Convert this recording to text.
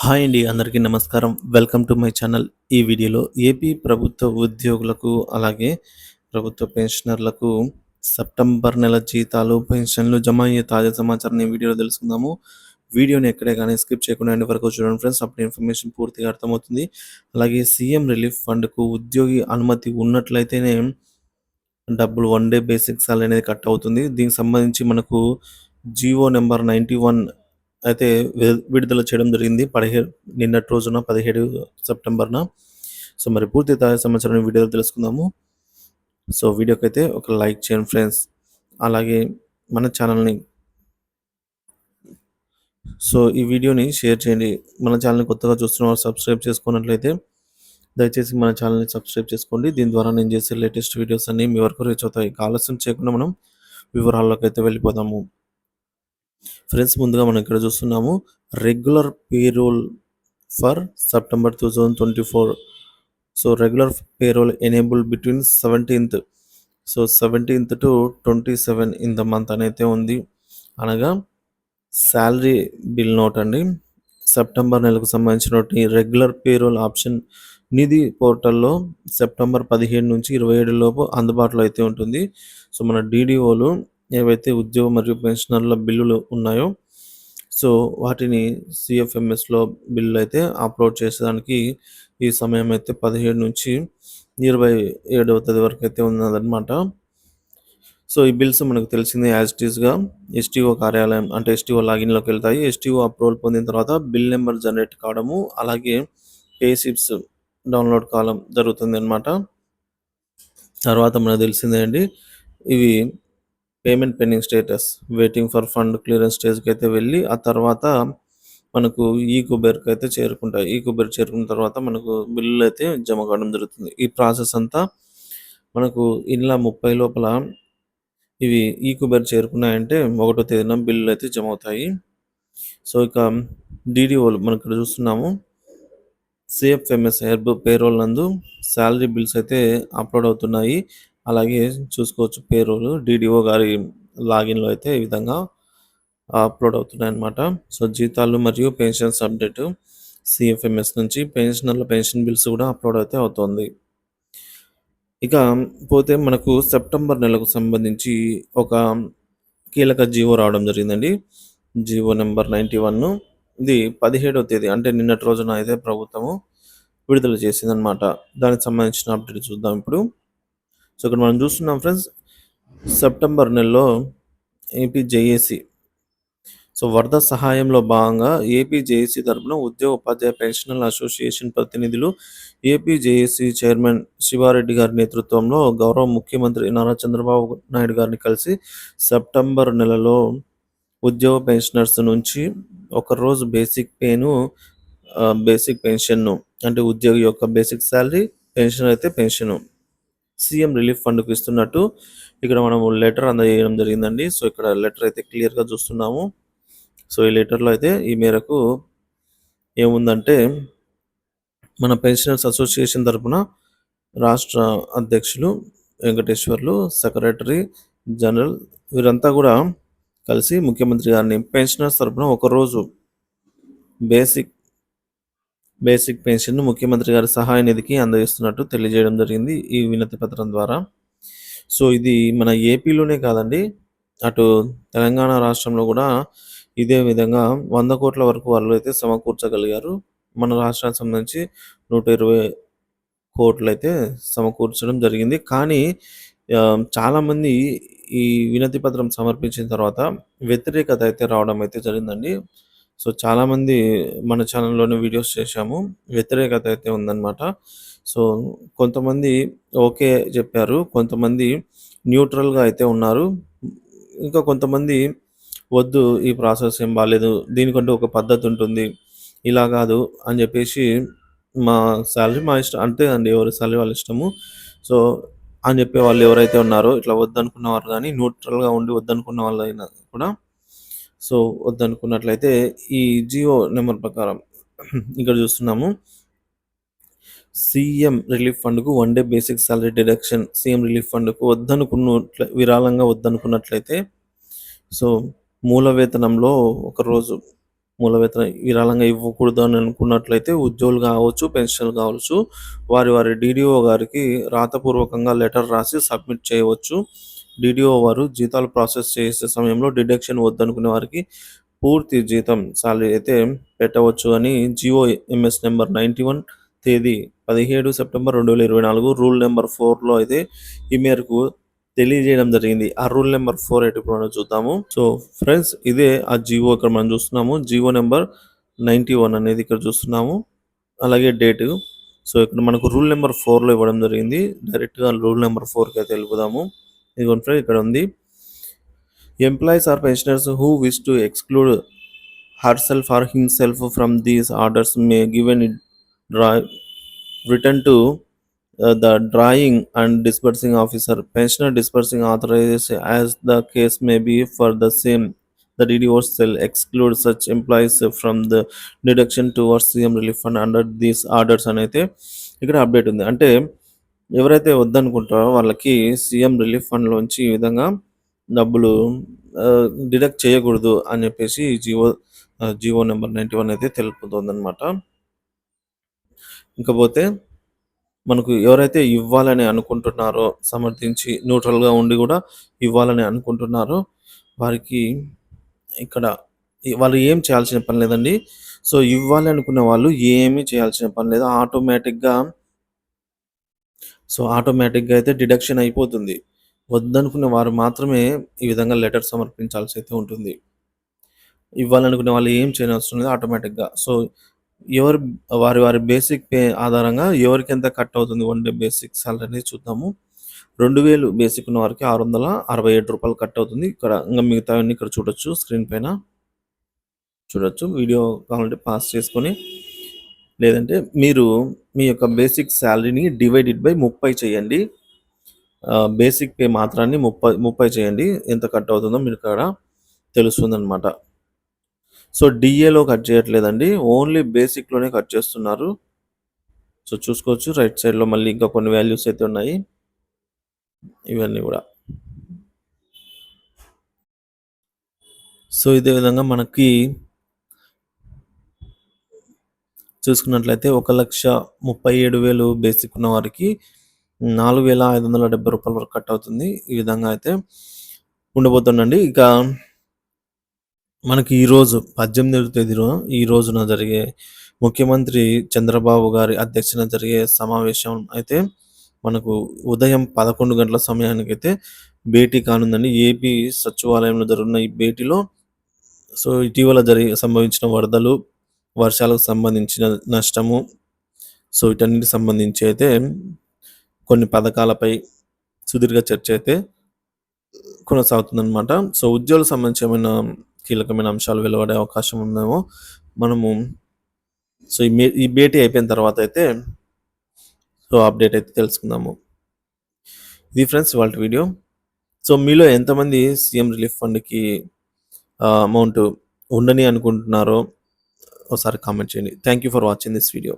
Hi అండి. అందరికీ నమస్కారం. Welcome to my channel. ఈ వీడియోలో ఏపీ ప్రభుత్వ ఉద్యోగులకు, అలాగే ప్రభుత్వ పెన్షనర్లకు సెప్టెంబర్ నెల జీతాలు, పెన్షన్లు జమ అయ్యే తాజా సమాచారాన్ని ఈ వీడియోలో తెలుసుకుందాము. వీడియోని ఎక్కడే కానీ స్కిప్ చేయకుండా ఎండ్ వరకు చూడండి ఫ్రెండ్స్. అప్పుడు ఇన్ఫర్మేషన్ పూర్తిగా అర్థమవుతుంది. అలాగే సీఎం రిలీఫ్ ఫండ్‌కు ఉద్యోగి అనుమతి ఉన్నట్లయితేనే డబ్బులు వన్ డే బేసిక్ సాలరీ అనేది కట్ అవుతుంది. దీనికి సంబంధించి మనకు జీవో నెంబర్ 91 అయితే విడుదల చేయడం జరిగింది. నిన్నటి రోజున 17 సెప్టెంబర్‌న. సో, మరి పూర్తి తాజా సమాచారాన్ని వీడియోలో తెలుసుకుందాము. సో, వీడియోకైతే ఒక లైక్ చేయండి ఫ్రెండ్స్. అలాగే మన ఛానల్‌ని ఈ వీడియోని షేర్ చేయండి. మన ఛానల్‌ని కొత్తగా చూస్తున్న వారు సబ్స్క్రైబ్ చేసుకున్నట్లయితే దయచేసి మన ఛానల్‌ని సబ్స్క్రైబ్ చేసుకోండి. దీని ద్వారా నేను చేసే లేటెస్ట్ వీడియోస్ అన్నీ మీ వరకు రీచ్ అవుతాయి. ఇక ఆలస్యం చేయకుండా మనం వివరాల్లోకైతే వెళ్ళిపోదాము. ఫ్రెండ్స్, ముందుగా మనం ఇక్కడ చూస్తున్నాము regular payroll for September 2024. So, regular payroll enable between 17th to 27 in the month అనైతే ఉంది. అనగా శాలరీ బిల్ నోట్ అండి. సెప్టెంబర్ నెలకు సంబంధించినటువంటి రెగ్యులర్ పేరోల్ ఆప్షన్ నిధి పోర్టల్లో సెప్టెంబర్ 17 నుంచి 27 లోపు అందుబాటులో అయితే ఉంటుంది. సో, మన డీడీఓలు ఏవైతే ఉద్యోగ మరియు పెన్షనర్ల బిల్లులు ఉన్నాయో, సో వాటిని సిఎఫ్ఎంఎస్లో బిల్లు అయితే అప్లోడ్ చేసేదానికి ఈ సమయం అయితే 17 నుంచి 27వ తేదీ వరకు అయితే ఉన్నదన్నమాట. సో, ఈ బిల్స్ మనకు తెలిసిందే యాజ్ ఇట్ ఈస్‌గా ఎస్టీఓ కార్యాలయం అంటే ఎస్టీఓ లాగిన్‌లోకి వెళ్తాయి. ఎస్టీఓ అప్రూవల్ పొందిన తర్వాత బిల్ నెంబర్ జనరేట్ కావడము, అలాగే పే స్లిప్స్ డౌన్లోడ్ కావడం జరుగుతుందన్నమాట. తర్వాత మనకు తెలిసిందే అండి, ఇవి payment pending status, waiting for fund clearance స్టేజ్‌కి అయితే వెళ్ళి, ఆ తర్వాత మనకు ఈకుబెర్‌కి అయితే చేరుకుంటాయి. ఈకుబెర్ చేరుకున్న తర్వాత మనకు బిల్లులు అయితే జమ కావడం జరుగుతుంది. ఈ ప్రాసెస్ అంతా మనకు ఈ నెల 30 లోపల ఇవి ఈకుబెర్ చేరుకున్నాయంటే 1వ తేదీన బిల్లులు అయితే జమ అవుతాయి. సో, ఇక డీడీఓలు మనం ఇక్కడ చూస్తున్నాము. సిఎఫ్ఎంఎస్ హెర్బ్ పేరోల్ నందు శాలరీ బిల్స్ అయితే అప్లోడ్ అవుతున్నాయి. అలాగే చూసుకోవచ్చు, పేరోల్ డీడీఓ గారి లాగిన్‌లో అయితే ఈ విధంగా అప్లోడ్ అవుతున్నాయన్నమాట. సో, జీతాలు మరియు పెన్షన్స్ అప్డేట్ సిఎఫ్ఎంఎస్ నుంచి పెన్షనర్ల పెన్షన్ బిల్స్ కూడా అప్లోడ్ అయితే అవుతుంది. ఇక పోతే మనకు సెప్టెంబర్ నెలకు సంబంధించి ఒక కీలక జీవో రావడం జరిగిందండి. GO number 91. ఇది 17వ తేదీ అంటే నిన్నటి రోజున అయితే ప్రభుత్వము విడుదల చేసిందనమాట. దానికి సంబంధించిన అప్డేట్ చూద్దాం ఇప్పుడు. సో, ఇక్కడ మనం చూస్తున్నాం ఫ్రెండ్స్, సెప్టెంబర్ నెలలో ఏపీ జేఏసీ వరద సహాయంలో భాగంగా ఏపీ జేఏసీ తరపున ఉద్యోగ ఉపాధ్యాయ పెన్షనర్ల అసోసియేషన్ ప్రతినిధులు ఏపీ జేఏసీ చైర్మన్ శివారెడ్డి గారి నేతృత్వంలో గౌరవ ముఖ్యమంత్రి నారా చంద్రబాబు నాయుడు గారిని కలిసి సెప్టెంబర్ నెలలో ఉద్యోగ పెన్షనర్స్ నుంచి ఒకరోజు బేసిక్ పెన్షన్ను అంటే ఉద్యోగి యొక్క బేసిక్ శాలరీ, పెన్షన్ అయితే పెన్షను సీఎం రిలీఫ్ ఫండ్‌కు ఇస్తున్నట్టు ఇక్కడ మనము లెటర్ అందజేయడం జరిగిందండి. సో, ఇక్కడ లెటర్ అయితే క్లియర్‌గా చూస్తున్నాము. సో, ఈ లెటర్‌లో అయితే ఈ మేరకు ఏముందంటే, మన పెన్షనర్స్ అసోసియేషన్ తరపున రాష్ట్ర అధ్యక్షులు వెంకటేశ్వర్లు, సెక్రటరీ జనరల్ వీరంతా కూడా కలిసి ముఖ్యమంత్రి గారిని పెన్షనర్స్ తరపున ఒకరోజు బేసిక్ పెన్షన్‌ను ముఖ్యమంత్రి గారి సహాయ నిధికి అందజేస్తున్నట్టు తెలియజేయడం జరిగింది ఈ వినతి పత్రం ద్వారా. సో, ఇది మన ఏపీలోనే కాదండి, అటు తెలంగాణ రాష్ట్రంలో కూడా ఇదే విధంగా 100 కోట్ల వరకు వాళ్ళు అయితే సమకూర్చగలిగారు. మన రాష్ట్రానికి సంబంధించి 120 కోట్లయితే సమకూర్చడం జరిగింది. కానీ చాలామంది ఈ వినతి పత్రం సమర్పించిన తర్వాత వ్యతిరేకత అయితే రావడం అయితే జరిగిందండి. సో, చాలామంది మన ఛానల్‌లోనే వీడియోస్ చేశాము. వ్యతిరేకత అయితే ఉందన్నమాట. సో, కొంతమంది ఓకే చెప్పారు. కొంతమంది న్యూట్రల్‌గా అయితే ఉన్నారు. ఇంకా కొంతమంది వద్దు, ఈ ప్రాసెస్ ఏం బాలేదు, దీనికంటూ ఒక పద్ధతి ఉంటుంది, ఇలా కాదు అని చెప్పేసి మా సాలరీ మా ఇష్టం అంతే అండి, ఎవరి సాలరీ వాళ్ళ ఇష్టము. సో, అని చెప్పే వాళ్ళు ఎవరైతే ఉన్నారో, ఇట్లా వద్దనుకున్నవారు కానీ న్యూట్రల్‌గా ఉండి వద్దనుకున్న వాళ్ళైనా కూడా, సో, వద్దనుకున్నట్లయితే ఈ జియో నెంబర్ ప్రకారం ఇక్కడ చూస్తున్నాము. సీఎం రిలీఫ్ ఫండ్‌కు one day basic salary deduction CM relief ఫండ్‌కు విరాళంగా వద్దనుకున్నట్లయితే, సో, మూల వేతనంలో ఒకరోజు మూల వేతనం విరాళంగా ఇవ్వకూడదు అని అనుకున్నట్లయితే ఉద్యోగులు కావచ్చు, పెన్షనర్లు కావచ్చు, వారి డీడీఓ గారికి రాతపూర్వకంగా లెటర్ రాసి సబ్మిట్ చేయవచ్చు. డీడీఓ వారు జీతాలు ప్రాసెస్ చేసే సమయంలో డిడక్షన్ వద్దనుకునే వారికి పూర్తి జీతం సాలరీ అయితే పెట్టవచ్చు అని జిఓ ఎంఎస్ నెంబర్ 91 తేదీ 17 సెప్టెంబర్ 2024 రూల్ నెంబర్ 4లో అయితే ఈ మేరకు తెలియజేయడం జరిగింది. ఆ రూల్ నెంబర్ 4 అయితే ఇప్పుడు మనం చూద్దాము. సో ఫ్రెండ్స్, ఇదే ఆ జిఓ ఇక్కడ మనం చూస్తున్నాము. జిఓ నెంబర్ 91 అనేది ఇక్కడ చూస్తున్నాము. అలాగే డేటు. సో ఇక్కడ మనకు రూల్ నెంబర్ 4లో ఇవ్వడం జరిగింది. డైరెక్ట్గా రూల్ నెంబర్ 4కి అయితే వెళ్ళిపోదాము. ఇదిగోండి ఫ్రెండ్, ఇక్కడ ఉంది. Employees or pensioners who wish to exclude herself or himself from these orders may give an written to the drawing and disbursing officer, pensioner disbursing authorized as the case may be for the same. The DDO shall exclude such employees from the deduction towards CM relief fund under these orders అని అయితే ఇక్కడ update ఉంది. అంటే ఎవరైతే వద్దనుకుంటారో వాళ్ళకి CM relief ఫండ్లోంచి ఈ విధంగా డబ్బులు డిడక్ట్ చేయకూడదు అని చెప్పేసి జిఓ నెంబర్ 91 అయితే తెలుపుతుందన్నమాట. ఇంకపోతే మనకు ఎవరైతే ఇవ్వాలని అనుకుంటున్నారో, సమర్థించి న్యూట్రల్గా ఉండి కూడా ఇవ్వాలని అనుకుంటున్నారో వారికి ఇక్కడ వాళ్ళు ఏం చేయాల్సిన పని లేదండి. సో ఇవ్వాలి అనుకునే వాళ్ళు ఏమీ చేయాల్సిన పని లేదు. ఆటోమేటిక్గా అయితే డిడక్షన్ అయిపోతుంది. వద్దనుకునే వారు మాత్రమే ఈ విధంగా లెటర్ సమర్పించాల్సి అయితే ఉంటుంది. ఇవ్వాలనుకునే వాళ్ళు ఏం చేయనవసరం లేదు ఆటోమేటిక్గా. సో వారి బేసిక్ పే ఆధారంగా ఎవరికి ఎంత కట్ అవుతుంది వన్ డే బేసిక్ సాలరీ అనేది చూద్దాము. 2000 బేసిక్ ఉన్న వారికి ₹667 కట్ అవుతుంది. ఇక్కడ ఇంకా మిగతావన్నీ ఇక్కడ చూడొచ్చు, స్క్రీన్ పైన చూడొచ్చు. వీడియో కావాలంటే పాస్ చేసుకొని, లేదంటే మీరు మీ యొక్క బేసిక్ శాలరీని డివైడెడ్ బై 30 చేయండి. బేసిక్ పే మాత్రాన్ని 30 చేయండి. ఎంత కట్ అవుతుందో మీరు ఇక్కడ తెలుస్తుందన్నమాట. సో డిఏలో కట్ చేయట్లేదండి, ఓన్లీ బేసిక్లోనే కట్ చేస్తున్నారు. సో చూసుకోవచ్చు రైట్ సైడ్లో మళ్ళీ ఇంకా కొన్ని వాల్యూస్ అయితే ఉన్నాయి. ఇవన్నీ కూడా. సో ఇదే విధంగా మనకి చూసుకున్నట్లయితే 1,37,000 బేసిక్ ఉన్న వారికి ₹4,570 వరకు కట్ అవుతుంది. ఈ విధంగా అయితే ఉండబోతుందండి. ఇక మనకి ఈరోజు 18వ తేదీలో ఈ రోజున జరిగే ముఖ్యమంత్రి చంద్రబాబు గారి అధ్యక్షతన జరిగే సమావేశం అయితే మనకు ఉదయం 11 గంటల సమయానికి అయితే భేటీ కానుందండి. ఏపీ సచివాలయంలో జరుగుతున్న ఈ భేటీలో సో ఇటీవల సంభవించిన వరదలు, వర్షాలకు సంబంధించిన నష్టము, సో వీటన్నిటికి సంబంధించి అయితే కొన్ని పథకాలపై సుదీర్ఘ చర్చ అయితే కొనసాగుతుందన్నమాట. సో ఉద్యోగులకు సంబంధించి ఏమైనా కీలకమైన అంశాలు వెలువడే అవకాశం ఉందేమో మనము సో ఈ భేటీ అయిపోయిన తర్వాత అయితే సో అప్డేట్ అయితే తెలుసుకుందాము. ఇది ఫ్రెండ్స్ ఇవాళ వీడియో. సో మీలో ఎంతమంది సీఎం రిలీఫ్ ఫండ్కి అమౌంట్ ఉండని అనుకుంటున్నారో ఒకసారి కామెంట్ చేయండి. Thank you for watching this video.